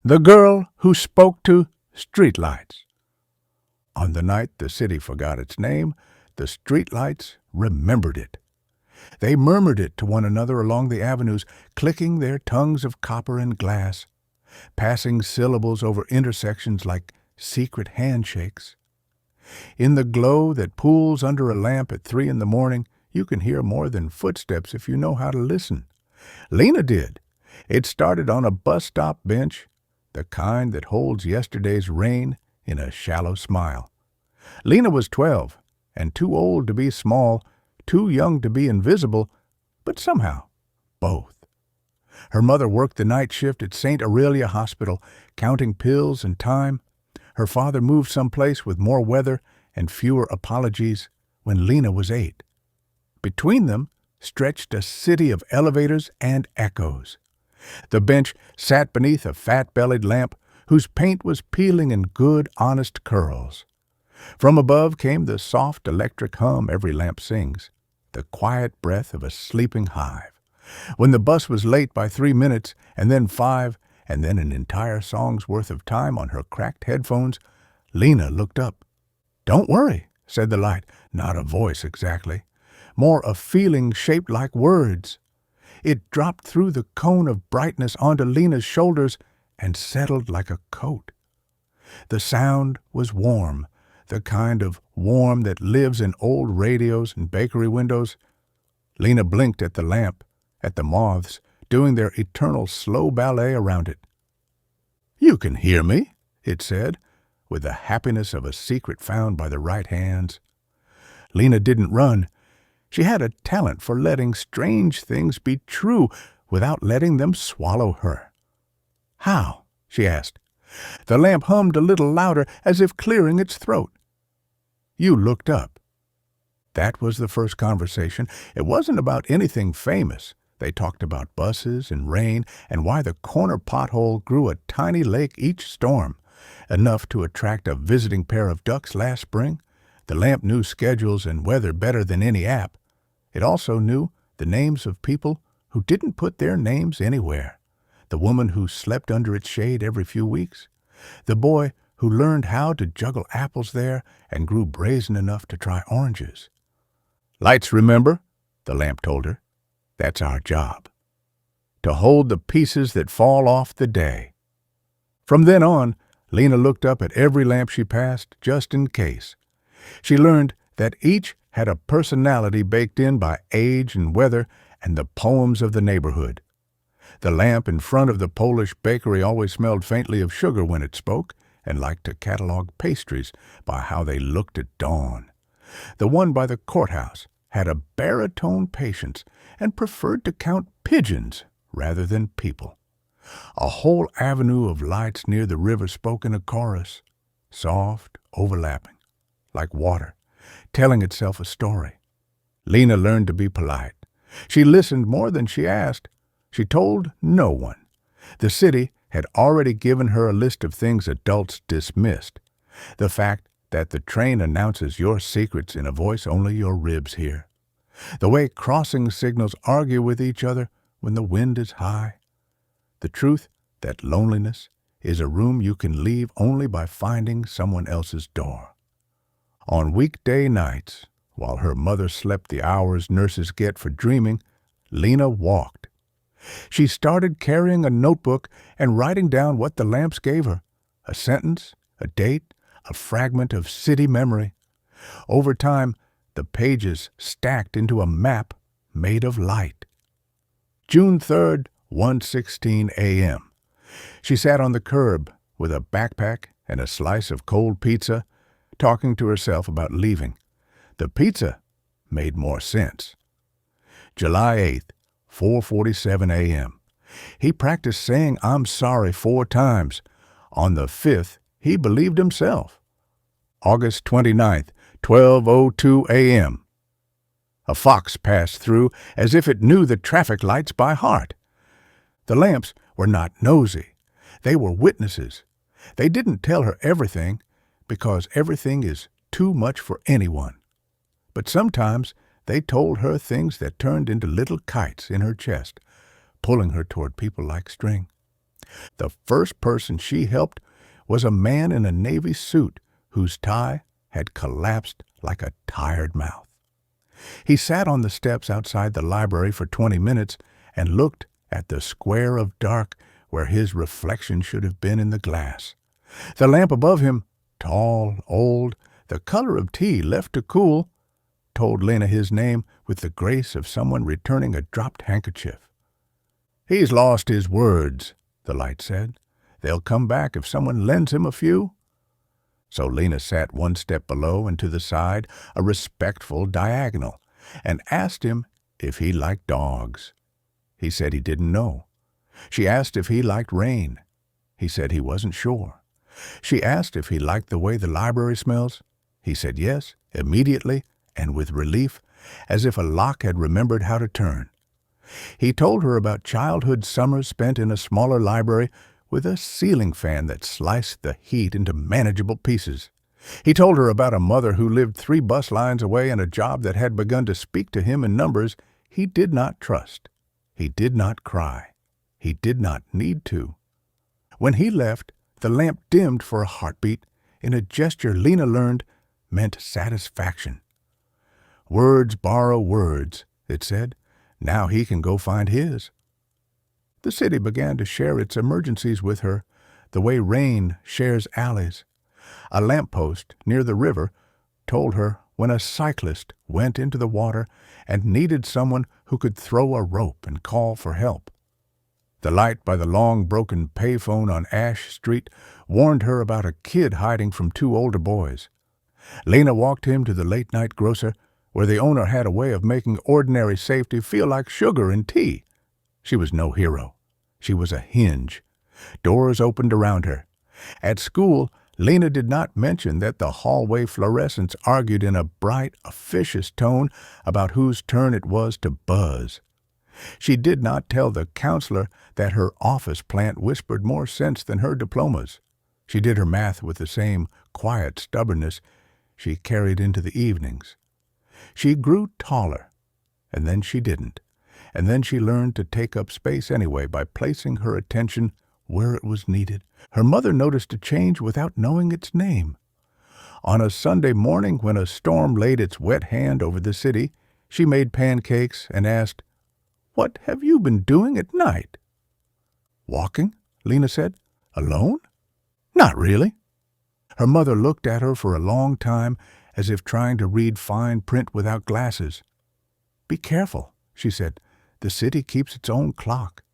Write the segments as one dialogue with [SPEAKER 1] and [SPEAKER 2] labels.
[SPEAKER 1] The Girl Who Spoke to Streetlights. On the night the city forgot its name, the streetlights remembered it. They murmured it to one another along the avenues, clicking their tongues of copper and glass, passing syllables over intersections like secret handshakes. In the glow that pools under a lamp at 3 in the morning, you can hear more than footsteps if you know how to listen. Lena did. It started on a bus stop bench, the kind that holds yesterday's rain in a shallow smile. Lena was 12, and too old to be small, too young to be invisible, but somehow, both. Her mother worked the night shift at St. Aurelia Hospital, counting pills and time. Her father moved someplace with more weather and fewer apologies when Lena was 8. Between them stretched a city of elevators and echoes. The bench sat beneath a fat-bellied lamp whose paint was peeling in good, honest curls. From above came the soft electric hum every lamp sings, the quiet breath of a sleeping hive. When the bus was late by 3 minutes, and then 5, and then an entire song's worth of time on her cracked headphones, Lena looked up. "Don't worry," said the light, not a voice exactly, more a feeling shaped like words. It dropped through the cone of brightness onto Lena's shoulders and settled like a coat. The sound was warm, the kind of warm that lives in old radios and bakery windows. Lena blinked at the lamp, at the moths, doing their eternal slow ballet around it. "You can hear me," it said, with the happiness of a secret found by the right hands. Lena didn't run. She had a talent for letting strange things be true without letting them swallow her. "How?" she asked. The lamp hummed a little louder, as if clearing its throat. "You looked up." That was the first conversation. It wasn't about anything famous. They talked about buses and rain and why the corner pothole grew a tiny lake each storm, enough to attract a visiting pair of ducks last spring. The lamp knew schedules and weather better than any app. It also knew the names of people who didn't put their names anywhere. The woman who slept under its shade every few weeks. The boy who learned how to juggle apples there and grew brazen enough to try oranges. "Lights, remember?" the lamp told her. "That's our job. To hold the pieces that fall off the day." From then on, Lena looked up at every lamp she passed, just in case. She learned that each had a personality baked in by age and weather and the poems of the neighborhood. The lamp in front of the Polish bakery always smelled faintly of sugar when it spoke, and liked to catalog pastries by how they looked at dawn. The one by the courthouse had a baritone patience and preferred to count pigeons rather than people. A whole avenue of lights near the river spoke in a chorus, soft, overlapping, like water, telling itself a story. Lena learned to be polite. She listened more than she asked. She told no one. The city had already given her a list of things adults dismissed. The fact that the train announces your secrets in a voice only your ribs hear. The way crossing signals argue with each other when the wind is high. The truth that loneliness is a room you can leave only by finding someone else's door. On weekday nights, while her mother slept the hours nurses get for dreaming, Lena walked. She started carrying a notebook and writing down what the lamps gave her, a sentence, a date, a fragment of city memory. Over time, the pages stacked into a map made of light. June 3rd, 1:16 a.m. She sat on the curb with a backpack and a slice of cold pizza, talking to herself about leaving. The pizza made more sense. July 8th, 4:47 a.m. He practiced saying "I'm sorry" 4 times. On the 5th, he believed himself. August 29th, 12:02 a.m. A fox passed through as if it knew the traffic lights by heart. The lamps were not nosy. They were witnesses. They didn't tell her everything, because everything is too much for anyone. But sometimes they told her things that turned into little kites in her chest, pulling her toward people like string. The first person she helped was a man in a navy suit whose tie had collapsed like a tired mouth. He sat on the steps outside the library for 20 minutes and looked at the square of dark where his reflection should have been in the glass. The lamp above him, tall, old, the color of tea left to cool, told Lena his name with the grace of someone returning a dropped handkerchief. "He's lost his words," the light said. "They'll come back if someone lends him a few." So Lena sat one step below and to the side, a respectful diagonal, and asked him if he liked dogs. He said he didn't know. She asked if he liked rain. He said he wasn't sure. She asked if he liked the way the library smells. He said yes, immediately, and with relief, as if a lock had remembered how to turn. He told her about childhood summers spent in a smaller library with a ceiling fan that sliced the heat into manageable pieces. He told her about a mother who lived 3 bus lines away and a job that had begun to speak to him in numbers he did not trust. He did not cry. He did not need to. When he left, the lamp dimmed for a heartbeat in a gesture Lena learned meant satisfaction. "Words borrow words," it said. "Now he can go find his." The city began to share its emergencies with her, the way rain shares alleys. A lamppost near the river told her when a cyclist went into the water and needed someone who could throw a rope and call for help. The light by the long broken payphone on Ash Street warned her about a kid hiding from 2 older boys. Lena walked him to the late-night grocer, where the owner had a way of making ordinary safety feel like sugar in tea. She was no hero. She was a hinge. Doors opened around her. At school, Lena did not mention that the hallway fluorescents argued in a bright, officious tone about whose turn it was to buzz. She did not tell the counselor that her office plant whispered more sense than her diplomas. She did her math with the same quiet stubbornness she carried into the evenings. She grew taller, and then she didn't, and then she learned to take up space anyway by placing her attention where it was needed. Her mother noticed a change without knowing its name. On a Sunday morning when a storm laid its wet hand over the city, she made pancakes and asked, "What have you been doing at night?" "Walking," Lena said. "Alone?" "Not really." Her mother looked at her for a long time, as if trying to read fine print without glasses. "Be careful," she said. "The city keeps its own clock."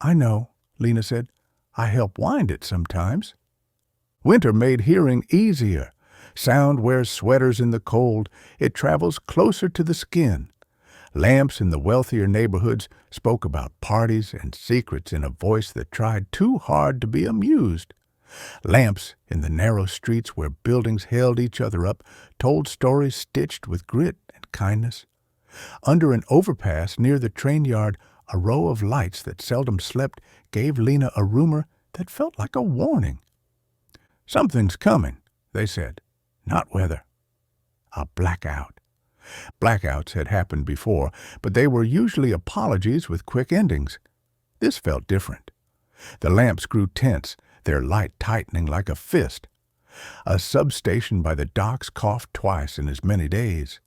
[SPEAKER 1] "I know," Lena said. "I help wind it sometimes." Winter made hearing easier. Sound wears sweaters in the cold. It travels closer to the skin. Lamps in the wealthier neighborhoods spoke about parties and secrets in a voice that tried too hard to be amused. Lamps in the narrow streets where buildings held each other up told stories stitched with grit and kindness. Under an overpass near the train yard, a row of lights that seldom slept gave Lena a rumor that felt like a warning. "Something's coming," they said. "Not weather. A blackout." Blackouts had happened before, but they were usually apologies with quick endings. This felt different. The lamps grew tense, their light tightening like a fist. A substation by the docks coughed twice in as many days.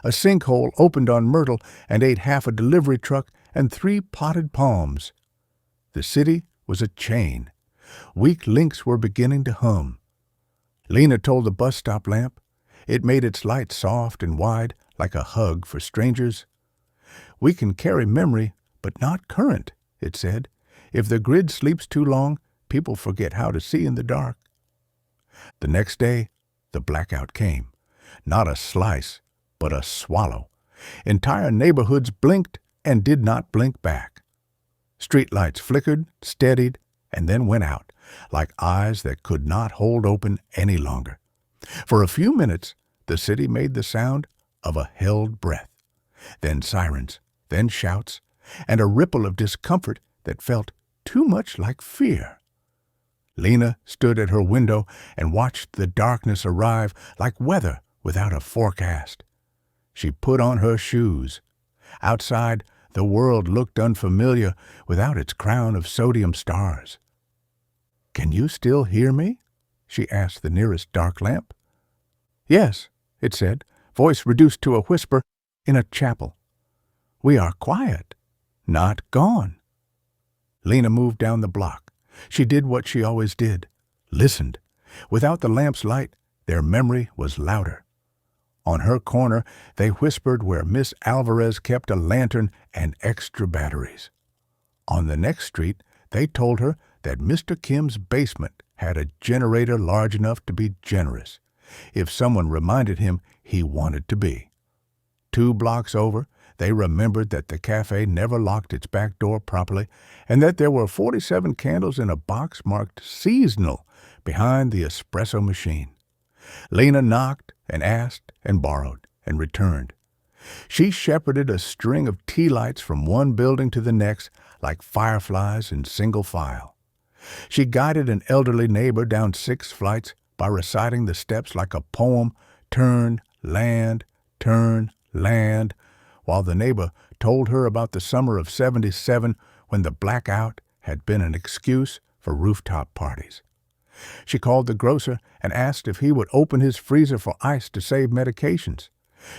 [SPEAKER 1] A sinkhole opened on Myrtle and ate half a delivery truck and 3 potted palms. The city was a chain. Weak links were beginning to hum. Lena told the bus stop lamp. It made its light soft and wide, like a hug for strangers. "We can carry memory, but not current," it said. "If the grid sleeps too long, people forget how to see in the dark." The next day, the blackout came. Not a slice, but a swallow. Entire neighborhoods blinked and did not blink back. Streetlights flickered, steadied, and then went out, like eyes that could not hold open any longer. For a few minutes, the city made the sound of a held breath. Then sirens, then shouts, and a ripple of discomfort that felt too much like fear. Lena stood at her window and watched the darkness arrive like weather without a forecast. She put on her shoes. Outside, The world looked unfamiliar without its crown of sodium stars. "Can you still hear me?" she asked the nearest dark lamp. "Yes," it said, voice reduced to a whisper, in a chapel. "We are quiet, not gone." Lena moved down the block. She did what she always did, listened. Without the lamp's light, their memory was louder. On her corner, they whispered where Miss Alvarez kept a lantern and extra batteries. On the next street, they told her that Mr. Kim's basement had a generator large enough to be generous, if someone reminded him he wanted to be. 2 blocks over, they remembered that the cafe never locked its back door properly and that there were 47 candles in a box marked seasonal behind the espresso machine. Lena knocked and asked and borrowed and returned. She shepherded a string of tea lights from one building to the next like fireflies in single file. She guided an elderly neighbor down 6 flights by reciting the steps like a poem, turn, land, while the neighbor told her about the summer of '77 when the blackout had been an excuse for rooftop parties. She called the grocer and asked if he would open his freezer for ice to save medications.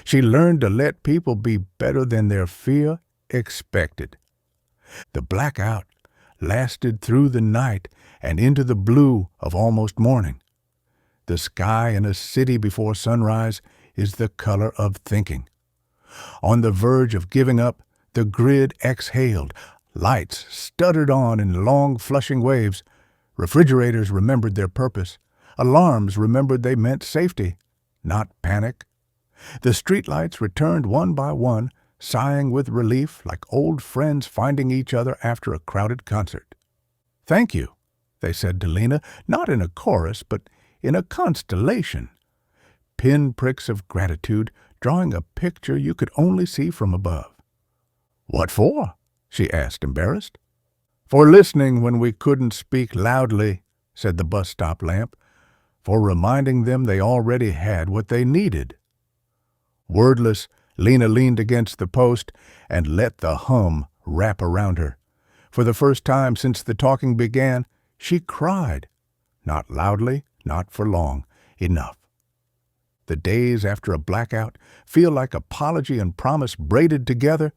[SPEAKER 1] She learned to let people be better than their fear expected. The blackout lasted through the night and into the blue of almost morning. The sky in a city before sunrise is the color of thinking. On the verge of giving up, the grid exhaled. Lights stuttered on in long flushing waves. Refrigerators remembered their purpose. Alarms remembered they meant safety, not panic. The streetlights returned one by one, sighing with relief like old friends finding each other after a crowded concert. "Thank you," they said to Lena, not in a chorus, but in a constellation. Pinpricks of gratitude, drawing a picture you could only see from above. "What for?" she asked, embarrassed. "For listening when we couldn't speak loudly," said the bus stop lamp, "for reminding them they already had what they needed." Wordless, Lena leaned against the post and let the hum wrap around her. For the first time since the talking began, she cried. Not loudly, not for long, enough. The days after a blackout feel like apology and promise braided together.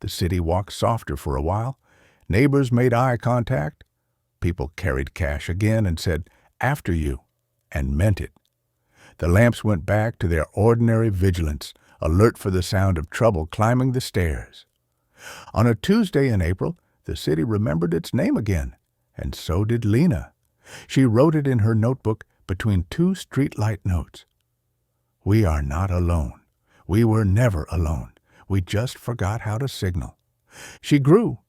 [SPEAKER 1] The city walked softer for a while. Neighbors made eye contact. People carried cash again and said, "After you," and meant it. The lamps went back to their ordinary vigilance, alert for the sound of trouble climbing the stairs. On a Tuesday in April, the city remembered its name again, and so did Lena. She wrote it in her notebook between 2 streetlight notes. "We are not alone. We were never alone. We just forgot how to signal." She grew.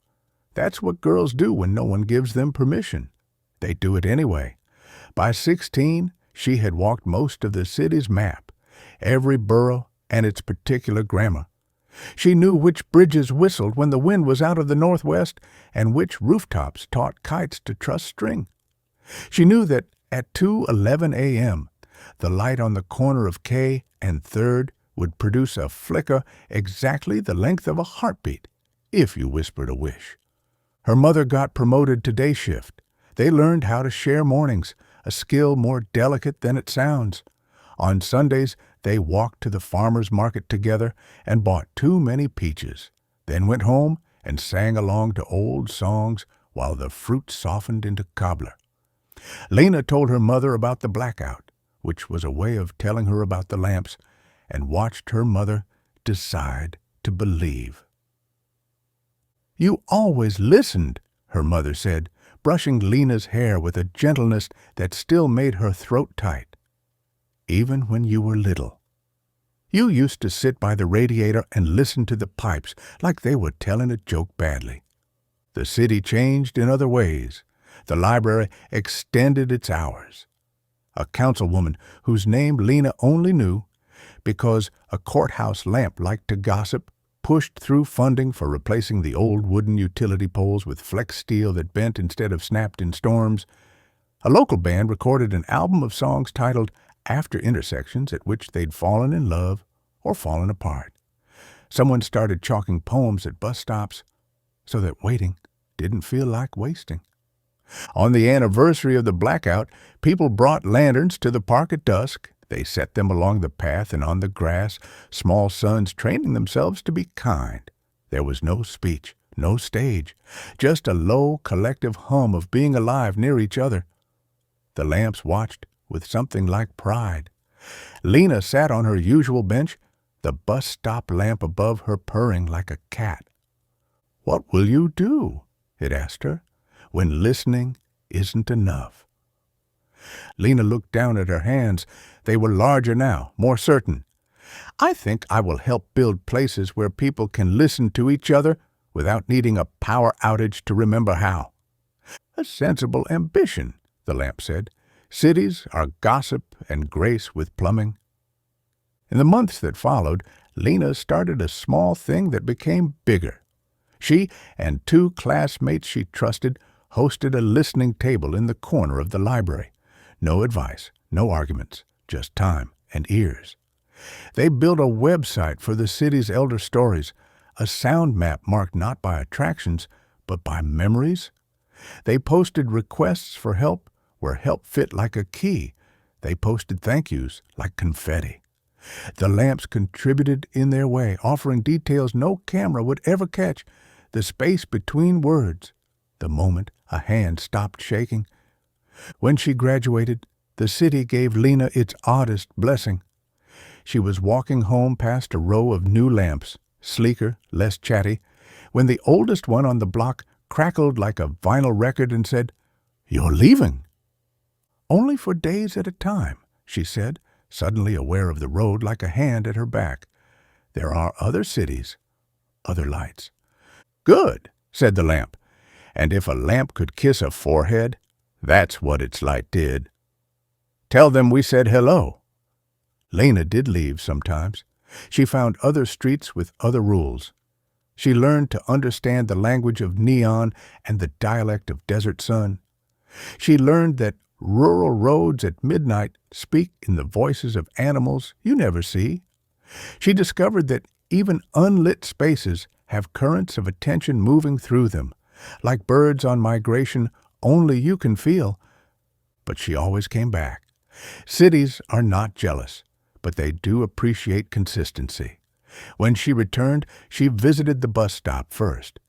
[SPEAKER 1] That's what girls do when no one gives them permission. They do it anyway. By 16, she had walked most of the city's map, every borough and its particular grammar. She knew which bridges whistled when the wind was out of the northwest and which rooftops taught kites to trust string. She knew that at 2:11 a.m., the light on the corner of K and 3rd would produce a flicker exactly the length of a heartbeat, if you whispered a wish. Her mother got promoted to day shift. They learned how to share mornings, a skill more delicate than it sounds. On Sundays, they walked to the farmer's market together and bought too many peaches, then went home and sang along to old songs while the fruit softened into cobbler. Lena told her mother about the blackout, which was a way of telling her about the lamps, and watched her mother decide to believe. "You always listened," her mother said, brushing Lena's hair with a gentleness that still made her throat tight. "Even when you were little. You used to sit by the radiator and listen to the pipes like they were telling a joke badly. The city changed in other ways. The library extended its hours. A councilwoman whose name Lena only knew because a courthouse lamp liked to gossip pushed through funding for replacing the old wooden utility poles with flex steel that bent instead of snapped in storms. A local band recorded an album of songs titled After Intersections at which they'd fallen in love or fallen apart. Someone started chalking poems at bus stops so that waiting didn't feel like wasting. On the anniversary of the blackout, people brought lanterns to the park at dusk. They set them along the path and on the grass, small sons training themselves to be kind. There was no speech, no stage, just a low collective hum of being alive near each other. The lamps watched with something like pride. Lena sat on her usual bench, the bus stop lamp above her purring like a cat. "What will you do?" it asked her, "when listening isn't enough?" Lena looked down at her hands. They were larger now, more certain. "I think I will help build places where people can listen to each other without needing a power outage to remember how." "A sensible ambition," the lamp said. "Cities are gossip and grace with plumbing." In the months that followed, Lena started a small thing that became bigger. She and two classmates she trusted hosted a listening table in the corner of the library. No advice, no arguments, just time and ears. They built a website for the city's elder stories, a sound map marked not by attractions, but by memories. They posted requests for help where help fit like a key. They posted thank yous like confetti. The lamps contributed in their way, offering details no camera would ever catch, the space between words, the moment a hand stopped shaking. When she graduated, the city gave Lena its oddest blessing. She was walking home past a row of new lamps, sleeker, less chatty, when the oldest one on the block crackled like a vinyl record and said, "You're leaving." "Only for days at a time," she said, suddenly aware of the road like a hand at her back. "There are other cities, other lights." "Good," said the lamp. And if a lamp could kiss a forehead, that's what its light did. "Tell them we said hello." Lena did leave sometimes. She found other streets with other rules. She learned to understand the language of neon and the dialect of desert sun. She learned that rural roads at midnight speak in the voices of animals you never see. She discovered that even unlit spaces have currents of attention moving through them, like birds on migration only you can feel. But she always came back. Cities are not jealous, but they do appreciate consistency. When she returned, she visited the bus stop first.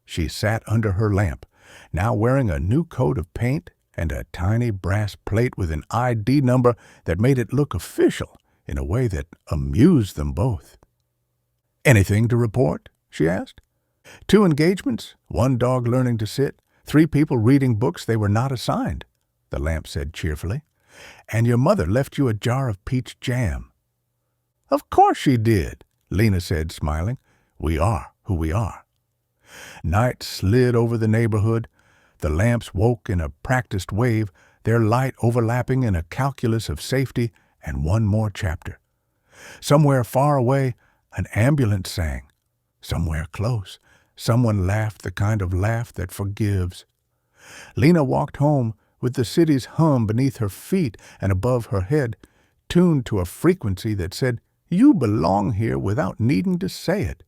[SPEAKER 1] She sat under her lamp, now wearing a new coat of paint and a tiny brass plate with an ID number that made it look official in a way that amused them both. "Anything to report?" she asked. "2 engagements, 1 dog learning to sit, 3 people reading books they were not assigned," the lamp said cheerfully. "And your mother left you a jar of peach jam." "Of course she did," Lena said, smiling. "We are who we are." Night slid over the neighborhood. The lamps woke in a practiced wave, their light overlapping in a calculus of safety and one more chapter. Somewhere far away, an ambulance sang. Somewhere close, someone laughed the kind of laugh that forgives. Lena walked home with the city's hum beneath her feet and above her head, tuned to a frequency that said, "You belong here," without needing to say it.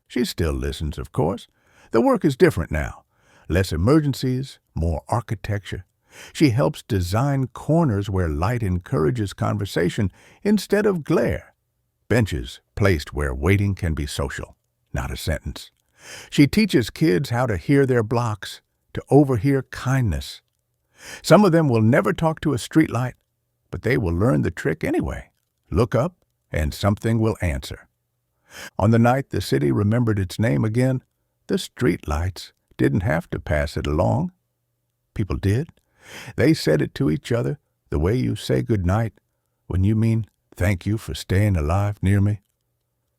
[SPEAKER 1] She still listens, of course. The work is different now. Less emergencies, more architecture. She helps design corners where light encourages conversation instead of glare. Benches placed where waiting can be social, not a sentence. She teaches kids how to hear their blocks, to overhear kindness. Some of them will never talk to a streetlight, but they will learn the trick anyway. Look up, and something will answer. On the night the city remembered its name again, the streetlights didn't have to pass it along. People did. They said it to each other the way you say good night when you mean thank you for staying alive near me.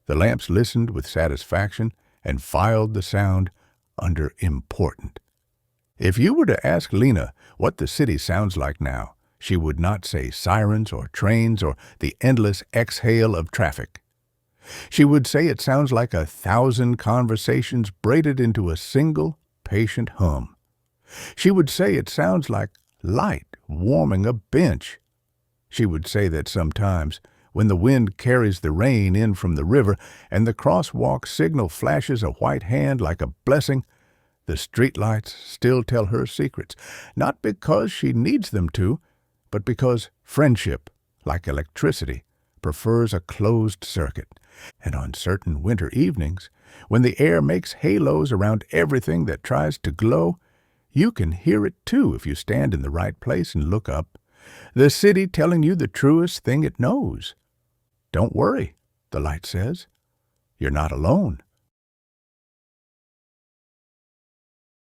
[SPEAKER 1] The lamps listened with satisfaction and filed the sound under important. If you were to ask Lena what the city sounds like now, she would not say sirens or trains or the endless exhale of traffic. She would say it sounds like 1,000 conversations braided into a single patient hum. She would say it sounds like light warming a bench. She would say that sometimes, when the wind carries the rain in from the river and the crosswalk signal flashes a white hand like a blessing, the streetlights still tell her secrets, not because she needs them to, but because friendship, like electricity, prefers a closed circuit. And on certain winter evenings, when the air makes halos around everything that tries to glow, you can hear it too if you stand in the right place and look up. The city telling you the truest thing it knows. Don't worry, the light says. You're not alone.